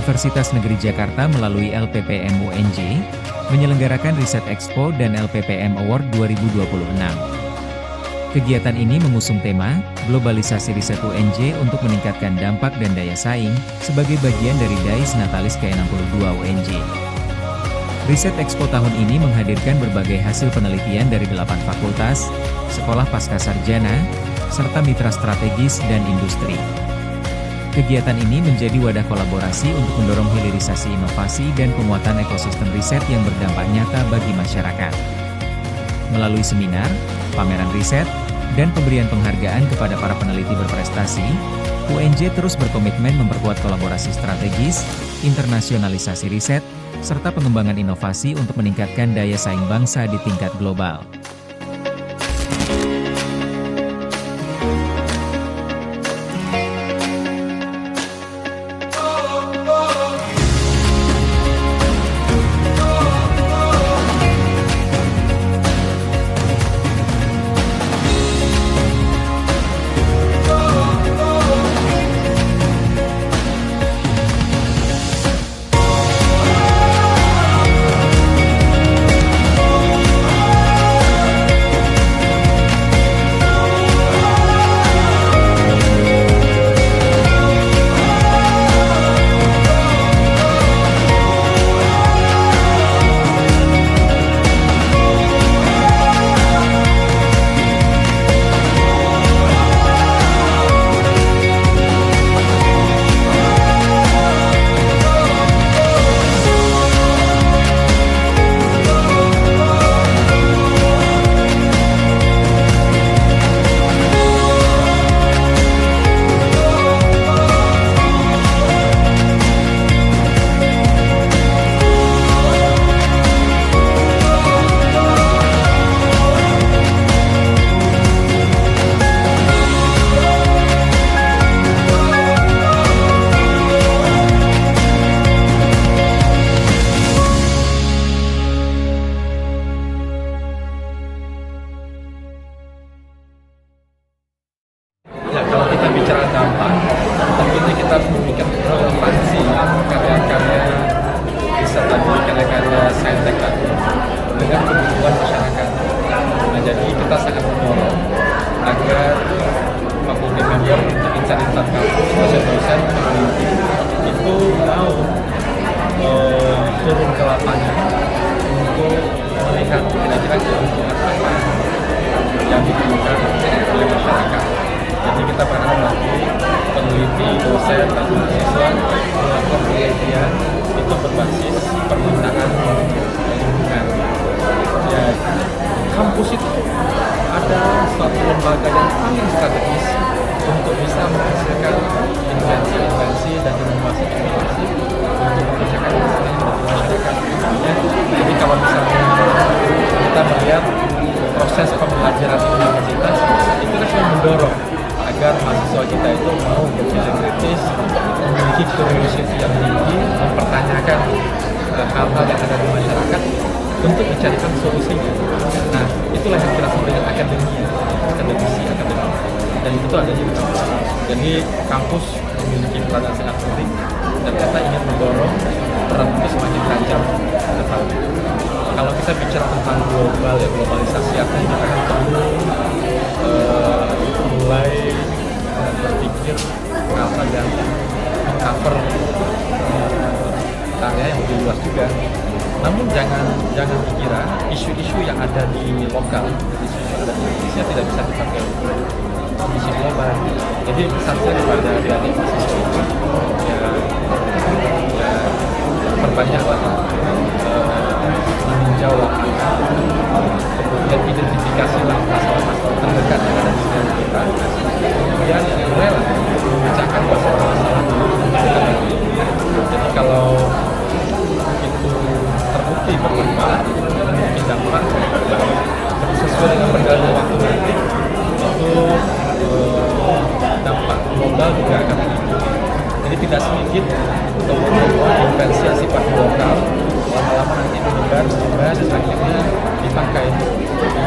Universitas Negeri Jakarta melalui LPPM UNJ, menyelenggarakan Riset Expo dan LPPM Award 2026. Kegiatan ini mengusung tema, Globalisasi Riset UNJ untuk meningkatkan dampak dan daya saing, sebagai bagian dari DAIS Natalis ke-62 UNJ. Riset Expo tahun ini menghadirkan berbagai hasil penelitian dari 8 fakultas, sekolah pascasarjana, serta mitra strategis dan industri. Kegiatan ini menjadi wadah kolaborasi untuk mendorong hilirisasi inovasi dan penguatan ekosistem riset yang berdampak nyata bagi masyarakat. Melalui seminar, pameran riset, dan pemberian penghargaan kepada para peneliti berprestasi, UNJ terus berkomitmen memperkuat kolaborasi strategis, internasionalisasi riset, serta pengembangan inovasi untuk meningkatkan daya saing bangsa di tingkat global. Kalau kita bicara dampak, tentunya kita harus memikirkan relevansi karya-karya riset tadi, karya-karya saintek tadi dengan kebutuhan masyarakat. Nah, jadi kita sangat mendorong agar fakulti member untuk insan-insan kampus, dosen-dosen, peneliti itu mau turun ke lapangan untuk melihat kira-kira kebutuhan apa yang dibutuhkan oleh masyarakat. Jadi kita berharap nanti peneliti, dosen, dan mahasiswa melakukan penelitian itu berbasis permintaan lingkungan. Ya, kampus itu ada suatu lembaga yang paling strategis untuk bisa menghasilkan invensi-invensi dan inovasi-inovasi untuk mengerjakan masalah yang ada di masyarakat. Ya, jadi kalau misalnya kita melihat proses pembelajaran di universitas, itu kan selalu mendorong agar mahasiswa kita itu mau berpikir kritis, memiliki curiosity yang tinggi, mempertanyakan hal-hal yang ada di masyarakat untuk dicarikan solusinya. Nah, itulah yang kita sebut dengan akademisi, dan itu ada di kampus. Jadi kampus memiliki peran yang sangat penting, dan kita ingin mendorong peran itu semakin tajam ke depan. Kalau kita bicara tentang globalisasi, artinya kita akan perlu mulai berpikir hal-hal yang mengcover area yang lebih luas juga. Namun jangan dikira isu-isu yang ada di lokal, isu-isu yang ada di Indonesia tidak bisa dipakai isu global. Jadi pesan saya kepada adik-adik mahasiswa ya perbanyaklah meninjau lapangan, kemudian identifikasilah masalah-masalah terdekat yang ada di sekitar kita, kemudian rela memecahkan masalah-masalah terdekat. Jadi kalau itu terbukti bermanfaat, memiliki dampak sesuai dengan berjalannya waktu nanti, itu dampak global juga akan mengikuti. Jadi tidak sedikit temuan invensi yang sifat lokal lama-lama nanti menyebar dan akhirnya dipakai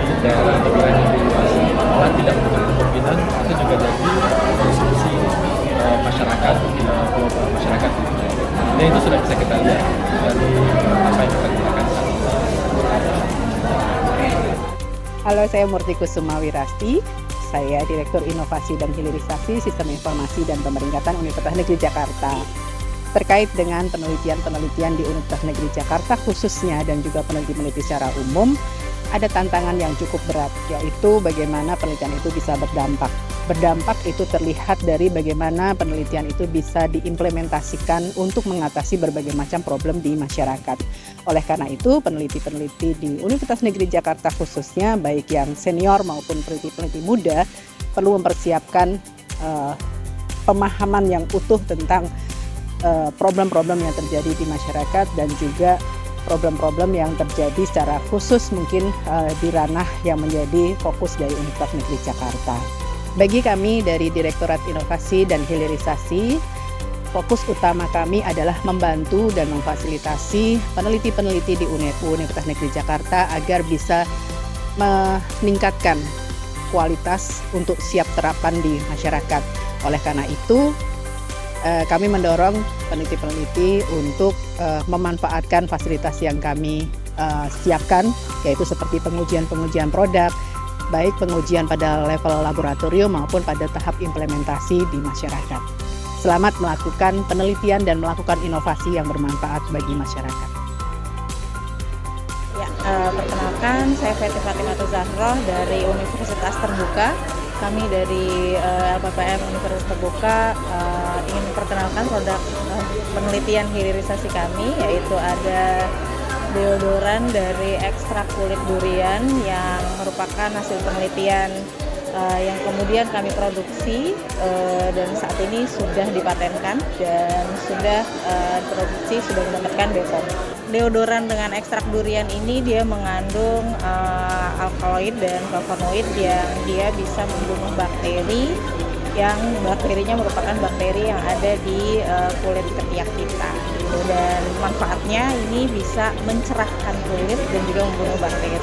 di daerah di wilayah yang luas. Malah tidak menutup kemungkinan itu juga jadi konsumsi masyarakat global masyarakat. Jadi Halo, saya Murti Kusuma Wirasti. Saya Direktur Inovasi dan Hilirisasi Sistem Informasi dan Pemeringkatan Universitas Negeri Jakarta. Terkait dengan penelitian-penelitian di Universitas Negeri Jakarta khususnya dan juga peneliti-peneliti secara umum, ada tantangan yang cukup berat, yaitu bagaimana penelitian itu bisa berdampak. Berdampak itu terlihat dari bagaimana penelitian itu bisa diimplementasikan untuk mengatasi berbagai macam problem di masyarakat. Oleh karena itu, peneliti-peneliti di Universitas Negeri Jakarta khususnya, baik yang senior maupun peneliti-peneliti muda, perlu mempersiapkan pemahaman yang utuh tentang problem-problem yang terjadi di masyarakat dan juga problem-problem yang terjadi secara khusus mungkin di ranah yang menjadi fokus dari Universitas Negeri Jakarta. Bagi kami dari Direktorat Inovasi dan Hilirisasi, fokus utama kami adalah membantu dan memfasilitasi peneliti-peneliti di Universitas Negeri Jakarta agar bisa meningkatkan kualitas untuk siap terapan di masyarakat. Oleh karena itu, kami mendorong peneliti-peneliti untuk memanfaatkan fasilitas yang kami siapkan, yaitu seperti pengujian-pengujian produk, baik pengujian pada level laboratorium maupun pada tahap implementasi di masyarakat. Selamat melakukan penelitian dan melakukan inovasi yang bermanfaat bagi masyarakat. Ya, perkenalkan, saya Feti Fatimah Zahroh dari Universitas Terbuka. Kami dari LPPM Universitas Terbuka ingin memperkenalkan produk penelitian hilirisasi kami, yaitu ada deodoran dari ekstrak kulit durian yang merupakan hasil penelitian yang kemudian kami produksi dan saat ini sudah dipatenkan dan sudah produksi sudah mendapatkan BPOM. Deodoran dengan ekstrak durian ini dia mengandung alkaloid dan flavonoid yang dia bisa membunuh bakteri yang bakterinya merupakan bakteri yang ada di kulit ketiak kita. Dan manfaatnya ini bisa mencerahkan kulit dan juga membunuh bakteri.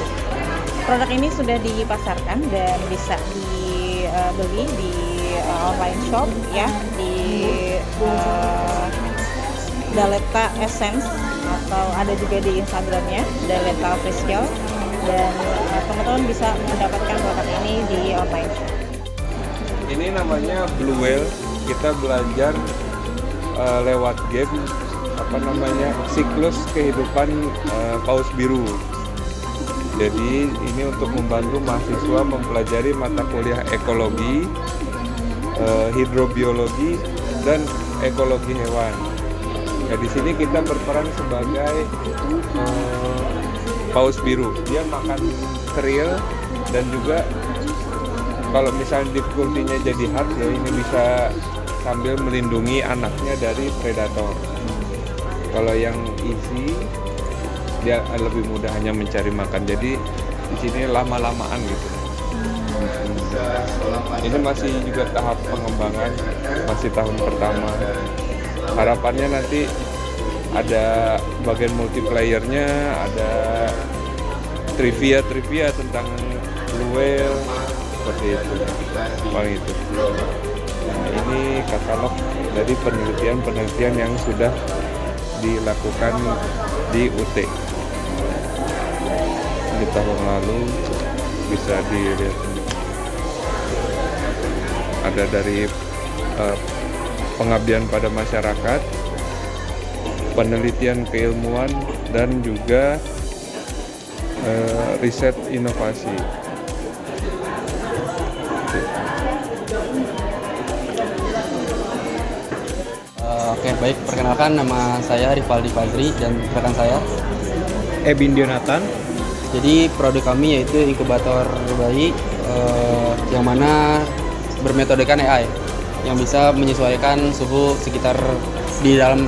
Produk ini sudah dipasarkan dan bisa dibeli di online shop ya, di Daleta Essence atau ada juga di Instagramnya Daleta Official, dan teman-teman bisa mendapatkan produk ini di online shop. Ini namanya Blue Whale. Kita belajar lewat game siklus kehidupan paus biru. Jadi ini untuk membantu mahasiswa mempelajari mata kuliah ekologi, hidrobiologi, dan ekologi hewan. Nah, di sini kita berperan sebagai paus biru. Dia makan keril dan juga kalau misalnya difficulty-nya jadi hard, ya ini bisa sambil melindungi anaknya dari predator. Kalau yang easy, dia lebih mudah hanya mencari makan. Jadi di sini lama-lamaan gitu. Ini masih juga tahap pengembangan, masih tahun pertama. Harapannya nanti ada bagian multiplayer-nya, ada trivia tentang Blue Whale, seperti itu. Paling itu. Nah, ini katalog dari penelitian yang sudah dilakukan di UT di tahun lalu. Bisa dilihat ada dari pengabdian pada masyarakat, penelitian keilmuan, dan juga riset inovasi. Oke, baik. Perkenalkan, nama saya Rivaldi Fazri dan rekan saya Ebin Dionatan. Jadi produk kami yaitu inkubator bayi yang mana bermetodekan AI yang bisa menyesuaikan suhu sekitar di dalam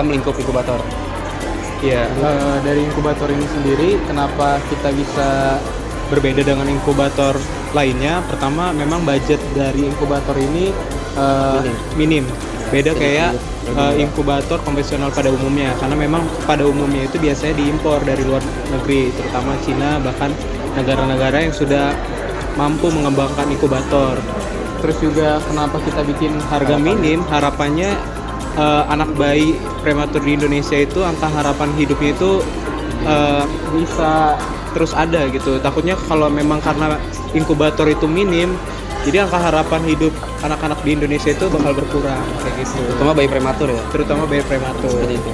lingkup inkubator. Ya, dari inkubator ini sendiri, kenapa kita bisa berbeda dengan inkubator lainnya? Pertama, memang budget dari inkubator ini minim. Beda kayak inkubator konvensional pada umumnya, karena memang pada umumnya itu biasanya diimpor dari luar negeri, terutama Cina, bahkan negara-negara yang sudah mampu mengembangkan inkubator. Terus juga kenapa kita bikin harga minim, harapannya anak bayi prematur di Indonesia itu angka harapan hidupnya itu bisa terus ada gitu. Takutnya kalau memang karena inkubator itu minim, jadi angka harapan hidup anak-anak di Indonesia itu bakal berkurang kayak gitu. Terutama bayi prematur ya. Terutama bayi prematur. Seperti itu.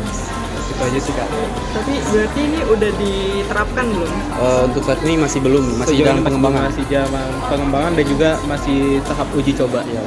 Itu aja sih Kak. Tapi berarti ini udah diterapkan belum? Untuk saat ini masih belum, masih Sejauh dalam ini pengembangan. Masih zaman pengembangan dan juga masih tahap uji coba. Ya.